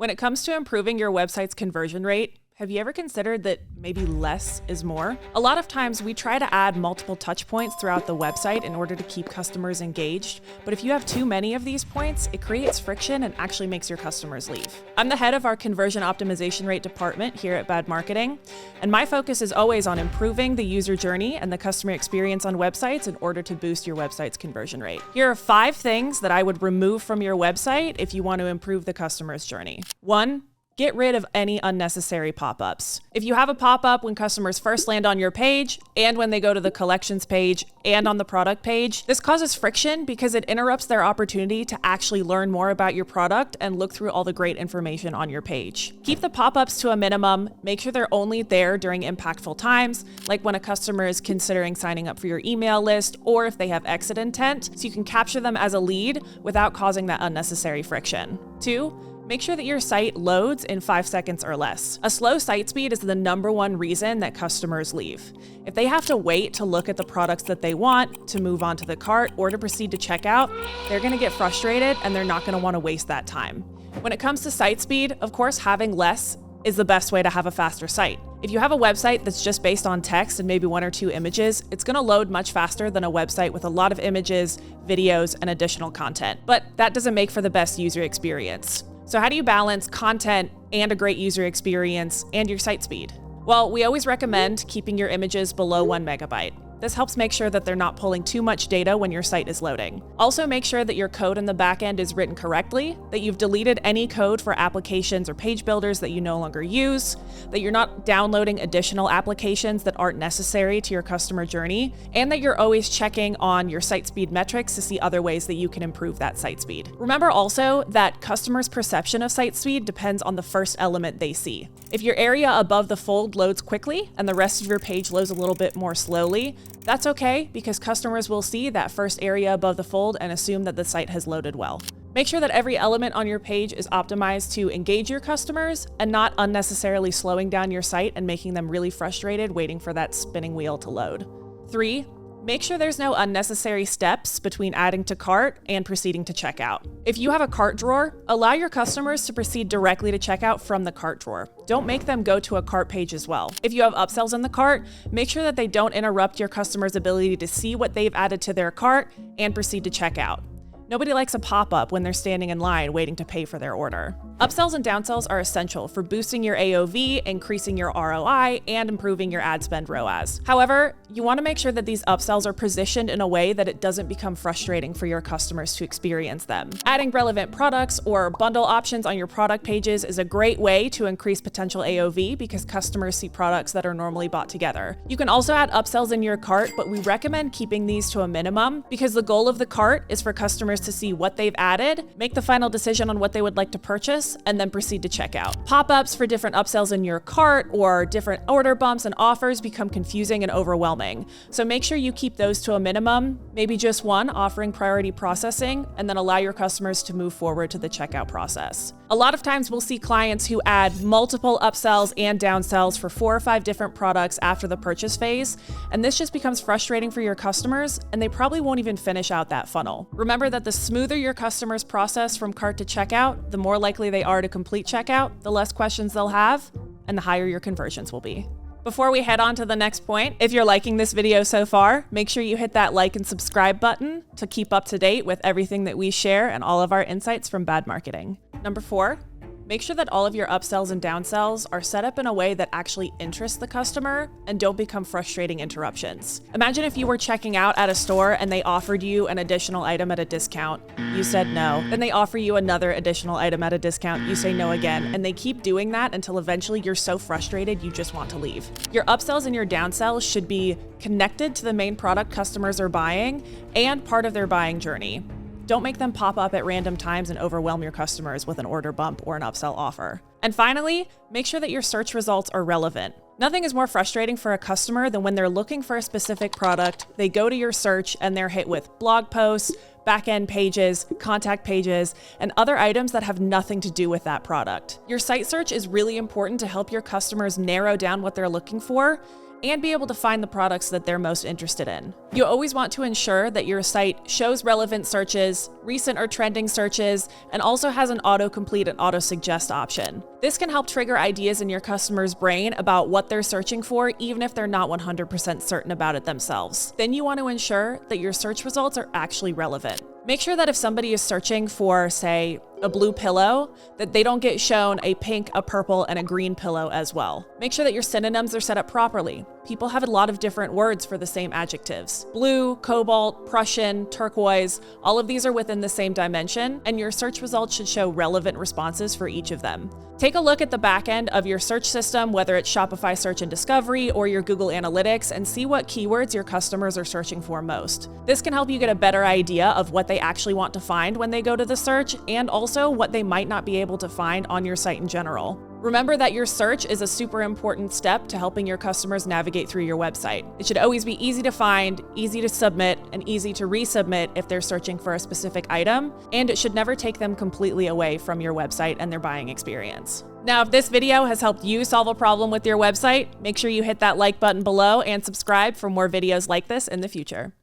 When it comes to improving your website's conversion rate, have you ever considered that maybe less is more? A lot of times we try to add multiple touch points throughout the website in order to keep customers engaged, but if you have too many of these points, it creates friction and actually makes your customers leave. I'm the head of our conversion optimization rate department here at Bad Marketing, and my focus is always on improving the user journey and the customer experience on websites in order to boost your website's conversion rate. Here are 5 things that I would remove from your website if you want to improve the customer's journey. 1. Get rid of any unnecessary pop-ups. If you have a pop-up when customers first land on your page and when they go to the collections page and on the product page, this causes friction because it interrupts their opportunity to actually learn more about your product and look through all the great information on your page. Keep the pop-ups to a minimum. Make sure they're only there during impactful times, like when a customer is considering signing up for your email list or if they have exit intent, so you can capture them as a lead without causing that unnecessary friction. 2. Make sure that your site loads in 5 seconds or less. A slow site speed is the #1 reason that customers leave. If they have to wait to look at the products that they want, to move on to the cart, or to proceed to checkout, they're gonna get frustrated and they're not gonna wanna waste that time. When it comes to site speed, of course, having less is the best way to have a faster site. If you have a website that's just based on text and maybe 1 or 2 images, it's gonna load much faster than a website with a lot of images, videos, and additional content. But that doesn't make for the best user experience. So how do you balance content and a great user experience and your site speed? Well, we always recommend keeping your images below 1 megabyte. This helps make sure that they're not pulling too much data when your site is loading. Also, make sure that your code in the backend is written correctly, that you've deleted any code for applications or page builders that you no longer use, that you're not downloading additional applications that aren't necessary to your customer journey, and that you're always checking on your site speed metrics to see other ways that you can improve that site speed. Remember also that customers' perception of site speed depends on the first element they see. If your area above the fold loads quickly and the rest of your page loads a little bit more slowly, that's okay because customers will see that first area above the fold and assume that the site has loaded well. Make sure that every element on your page is optimized to engage your customers and not unnecessarily slowing down your site and making them really frustrated waiting for that spinning wheel to load. 3. Make sure there's no unnecessary steps between adding to cart and proceeding to checkout. If you have a cart drawer, allow your customers to proceed directly to checkout from the cart drawer. Don't make them go to a cart page as well. If you have upsells in the cart, make sure that they don't interrupt your customer's ability to see what they've added to their cart and proceed to checkout. Nobody likes a pop-up when they're standing in line waiting to pay for their order. Upsells and downsells are essential for boosting your AOV, increasing your ROI, and improving your ad spend ROAS. However, you want to make sure that these upsells are positioned in a way that it doesn't become frustrating for your customers to experience them. Adding relevant products or bundle options on your product pages is a great way to increase potential AOV because customers see products that are normally bought together. You can also add upsells in your cart, but we recommend keeping these to a minimum because the goal of the cart is for customers to see what they've added, make the final decision on what they would like to purchase, and then proceed to checkout. Pop-ups for different upsells in your cart or different order bumps and offers become confusing and overwhelming. So make sure you keep those to a minimum, maybe just one offering priority processing, and then allow your customers to move forward to the checkout process. A lot of times we'll see clients who add multiple upsells and downsells for 4 or 5 different products after the purchase phase, and this just becomes frustrating for your customers, and they probably won't even finish out that funnel. Remember that the smoother your customers process from cart to checkout, the more likely they are to complete checkout, the less questions they'll have, and the higher your conversions will be. Before we head on to the next point, if you're liking this video so far, make sure you hit that like and subscribe button to keep up to date with everything that we share and all of our insights from Bad Marketing. Number 4, make sure that all of your upsells and downsells are set up in a way that actually interests the customer and don't become frustrating interruptions. Imagine if you were checking out at a store and they offered you an additional item at a discount. You said no. Then they offer you another additional item at a discount. You say no again. And they keep doing that until eventually you're so frustrated you just want to leave. Your upsells and your downsells should be connected to the main product customers are buying and part of their buying journey. Don't make them pop up at random times and overwhelm your customers with an order bump or an upsell offer. And finally, make sure that your search results are relevant. Nothing is more frustrating for a customer than when they're looking for a specific product, they go to your search and they're hit with blog posts, back-end pages, contact pages, and other items that have nothing to do with that product. Your site search is really important to help your customers narrow down what they're looking for and be able to find the products that they're most interested in. You always want to ensure that your site shows relevant searches, recent or trending searches, and also has an autocomplete and auto-suggest option. This can help trigger ideas in your customer's brain about what they're searching for, even if they're not 100% certain about it themselves. Then you want to ensure that your search results are actually relevant. Make sure that if somebody is searching for, say, a blue pillow, that they don't get shown a pink, a purple, and a green pillow as well. Make sure that your synonyms are set up properly. People have a lot of different words for the same adjectives. Blue, cobalt, Prussian, turquoise, all of these are within the same dimension, and your search results should show relevant responses for each of them. Take a look at the back end of your search system, whether it's Shopify Search and Discovery or your Google Analytics, and see what keywords your customers are searching for most. This can help you get a better idea of what they actually want to find when they go to the search, and also what they might not be able to find on your site in general. Remember that your search is a super important step to helping your customers navigate through your website. It should always be easy to find, easy to submit, and easy to resubmit if they're searching for a specific item, and it should never take them completely away from your website and their buying experience. Now, if this video has helped you solve a problem with your website, make sure you hit that like button below and subscribe for more videos like this in the future.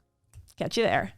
Catch you there.